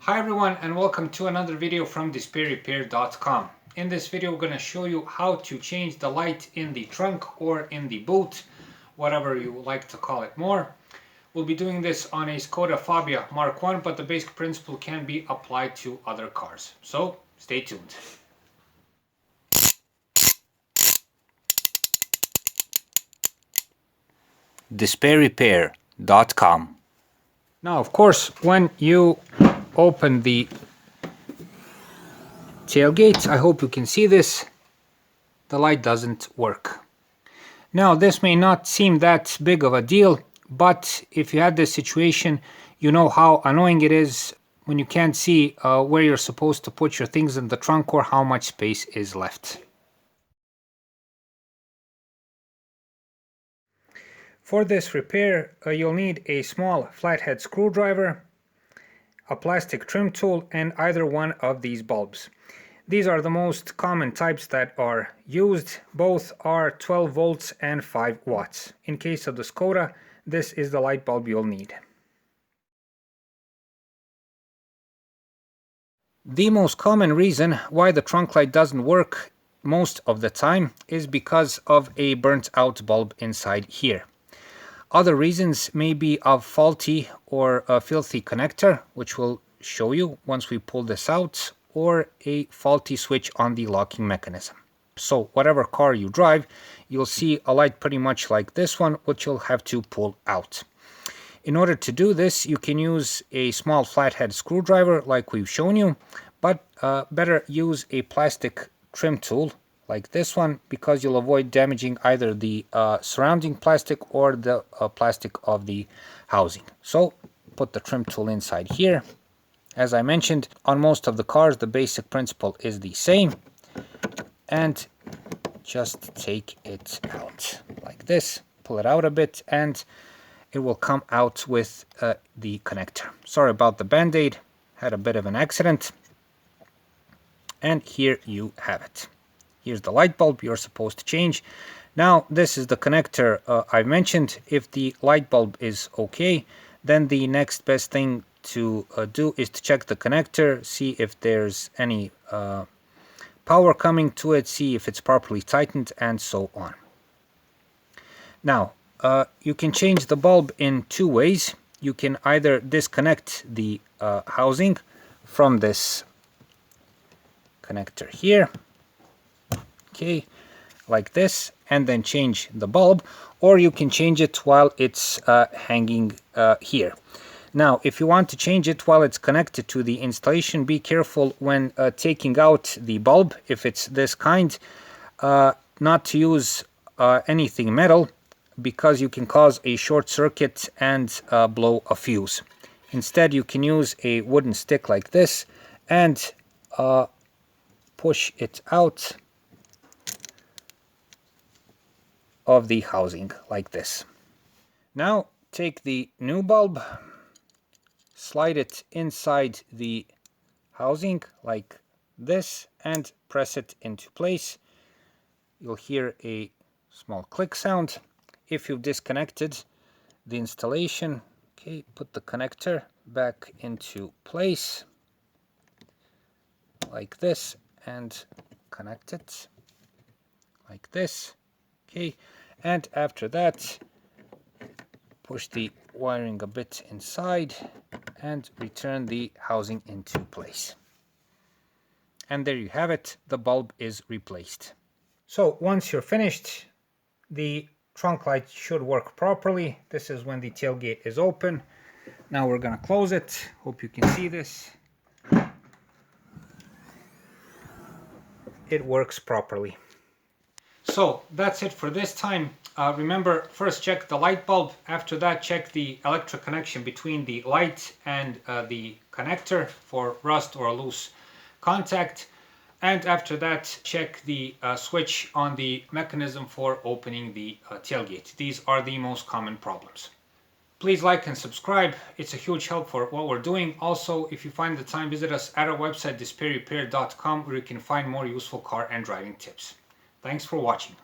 Hi everyone and welcome to another video from DisplayRepair.com. In this video we're going to show you how to change the light in the trunk or in the boot, whatever you like to call it more. We'll be doing this on a Skoda Fabia Mark 1, but the basic principle can be applied to other cars. So stay tuned. DisplayRepair.com. Now of course when you open the tailgate, I hope you can see this, the light doesn't work. Now this may not seem that big of a deal, but if you had this situation, you know how annoying it is when you can't see where you're supposed to put your things in the trunk or how much space is left. For this repair, you'll need a small flathead screwdriver, a plastic trim tool, and either one of these bulbs. These are the most common types that are used. Both are 12 volts and 5 watts. In case of the Skoda, this is the light bulb you'll need. The most common reason why the trunk light doesn't work most of the time is because of a burnt out bulb inside here. Other reasons may be a faulty or a filthy connector, which we'll show you once we pull this out, or a faulty switch on the locking mechanism. So whatever car you drive, you'll see a light pretty much like this one, which you'll have to pull out. In order to do this, you can use a small flathead screwdriver like we've shown you, but better use a plastic trim tool like this one, because you'll avoid damaging either the surrounding plastic or the plastic of the housing. So put the trim tool inside here. As I mentioned, on most of the cars the basic principle is the same, and just take it out like this, pull it out a bit, and it will come out with the connector. Sorry about the band-aid, had a bit of an accident. And here you have it. Here's the light bulb you're supposed to change. Now this is the connector I mentioned. If the light bulb is okay, then the next best thing to do is to check the connector, see if there's any power coming to it, see if it's properly tightened, and so on. Now you can change the bulb in two ways. You can either disconnect the housing from this connector here, okay, like this, and then change the bulb, or you can change it while it's hanging here. Now if you want to change it while it's connected to the installation, be careful when taking out the bulb, if it's this kind, not to use anything metal, because you can cause a short circuit and blow a fuse. Instead you can use a wooden stick like this and push it out of the housing like this. Now take the new bulb, slide it inside the housing like this, and press it into place. You'll hear a small click sound. If you've disconnected the installation, okay, put the connector back into place like this and connect it like this, okay, and after that push the wiring a bit inside and return the housing into place. And there you have it, the bulb is replaced. So once you're finished, the trunk light should work properly. This is when the tailgate is open. Now we're gonna close it. Hope you can see this. It works properly. So that's it for this time. Remember, first check the light bulb. After that, check the electric connection between the light and the connector for rust or a loose contact. And after that, check the switch on the mechanism for opening the tailgate. These are the most common problems. Please like and subscribe. It's a huge help for what we're doing. Also, if you find the time, visit us at our website, DisplayRepair.com, where you can find more useful car and driving tips. Thanks for watching.